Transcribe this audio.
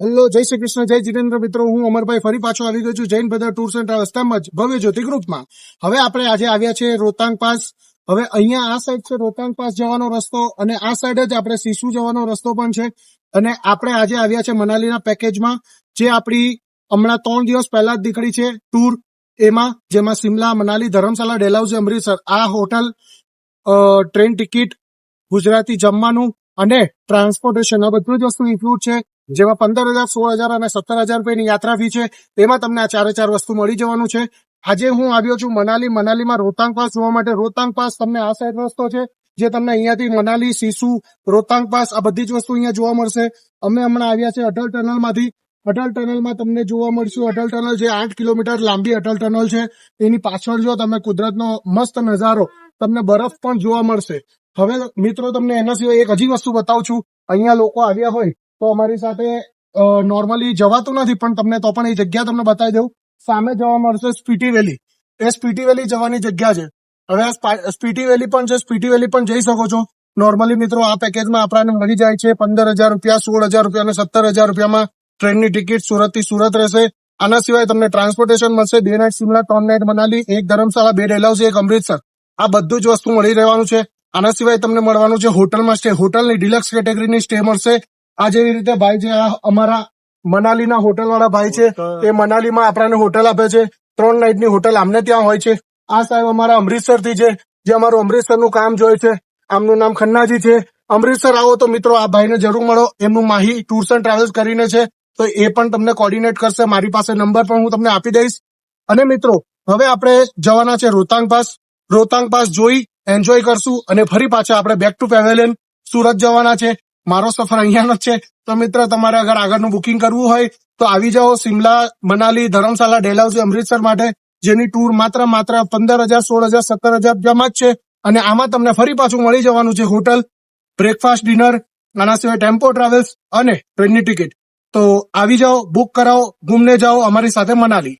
Hello, જય શ્રી કૃષ્ણ, જય જીતેન્દ્ર મિત્રો. હું અમરભાઈ ફરી પાછો આવી ગયો છું Jain brother tours and travels તેમજ ભવ્ય જ્યોતિ ગ્રુપમાં. હવે આપણે આજે આવ્યા છે રોહતાંગ પાસ. હવે અહીંયા આ સાઈડ છે રોહતાંગ પાસ જવાનો રસ્તો અને આ સાઈડ જ આપણે સિસુ જવાનો રસ્તો પણ છે. અને આપણે આજે આવ્યા છે મનાલીના પેકેજમાં, જે આપણી હમણાં 3 દિવસ પહેલા જ નીકળી છે ટૂર. જેમાં શિમલા, મનાલી, ધર્મશાલા, ડેલહાઉસી, અમૃતસર આ હોટલ, ટ્રેન ટિકિટ, ગુજરાતી જમવાનું અને ટ્રાન્સપોર્ટેશન આ બધું જ વસ્તુ ઇન્ક્લુડ છે. જેમાં 15,000, 16,000 અને 17,000 રૂપિયાની યાત્રા ફી છે. તેમાં તમને આ 4 વસ્તુ મળી જવાનું છે. આજે હું આવ્યો છું મનાલીમાં રોહતાંગ પાસ જોવા માટે. રોહતાંગ પાસ તમને આ સાઈડ રસ્તો છે, જે તમને અહીંયાથી મનાલી, સિસુ, રોહતાંગ પાસ આ બધી જ વસ્તુ અહીંયા જોવા મળશે. અમે હમણાં આવ્યા છે અટલ ટનલમાંથી. અટલ ટનલમાં તમને જોવા મળશું અટલ ટનલ, જે 8 કિલોમીટર લાંબી અટલ ટનલ છે. એની પાછળ જો તમે કુદરતનો મસ્ત નજારો, તમને બરફ પણ જોવા મળશે. હવે મિત્રો, તમને એના સિવાય એક હજી વસ્તુ બતાવું છું. અહીંયા લોકો આવ્યા હોય તો અમારી સાથે નોર્મલી જવાતું નથી, પણ તમને તો પણ એ જગ્યા તમને બતાવી દઉં. સામે જોવા મળશે સ્પીટી વેલી. એ સ્પીટી વેલી જવાની જગ્યા છે. હવે આ સ્પીટી વેલી પણ છે, સ્પીટી વેલી પણ જઈ શકો છો. નોર્મલી મિત્રો, આ પેકેજમાં આપણને મળી જાય છે 15,000 રૂપિયા, 16,000 રૂપિયા અને 17,000 રૂપિયામાં ટ્રેનની ટિકિટ સુરતથી સુરત રહેશે. આના સિવાય તમને ટ્રાન્સપોર્ટેશન મળશે. 2 નાઇટ શિમલા, 3 નાઇટ મનાલી, 1 ધર્મશાળા, 2 ડેલહાઉસી, 1 અમૃતસર. આ બધું જ વસ્તુ મળી રહેવાનું છે. આના સિવાય તમને મળવાનું છે હોટલમાં સ્ટે. હોટલની ડિલક્સ કેટેગરીની સ્ટે મળશે. આ જેવી રીતે ભાઈ છે, આ અમારા મનાલીના હોટલ વાળા ભાઈ છે. એ મનાલીમાં આપણને હોટલ આપે છે. 3 નાઇટની હોટલ આમને ત્યાં હોય છે. આ સાહેબ અમારા અમૃતસરથી છે, જે અમારું અમૃતસરનું કામ જોય છે. આમનું નામ ખન્નાજી છે. અમૃતસર આવો તો મિત્રો આ ભાઈને જરૂર મળો. એમનું માહી ટૂર્સ એન્ડ ટ્રાવેલ્સ કરીને છે, તો એ પણ તમને કોર્ડિનેટ કરશે. મારી પાસે નંબર પણ હું તમને આપી દઈશ. અને મિત્રો, હવે આપણે જવાના છે રોહતાંગ પાસ. રોહતાંગ પાસ જોઈ એન્જોય કરશું અને ફરી પાછા આપણે બેક ટુ પેવેલિયન સુરત જવાના છે. મારો સફર અહીંયાનો જ છે. તો મિત્ર, તમારે અગર આગળનું બુકિંગ કરવું હોય તો આવી જાઓ શિમલા, મનાલી, ધર્મશાલા, ડેલહાઉસી, અમૃતસર માટે, જેની ટૂર માત્ર 15,000, 16,000, 17,000 રૂપિયામાં જ છે. અને આમાં તમને ફરી પાછું મળી જવાનું છે હોટલ, બ્રેકફાસ્ટ, ડિનર, આના સિવાય ટેમ્પો ટ્રાવેલ્સ અને ટ્રેનની ટિકિટ. તો આવી જાઓ, બુક કરાવો, ઘૂમને જાઓ અમારી સાથે મનાલી.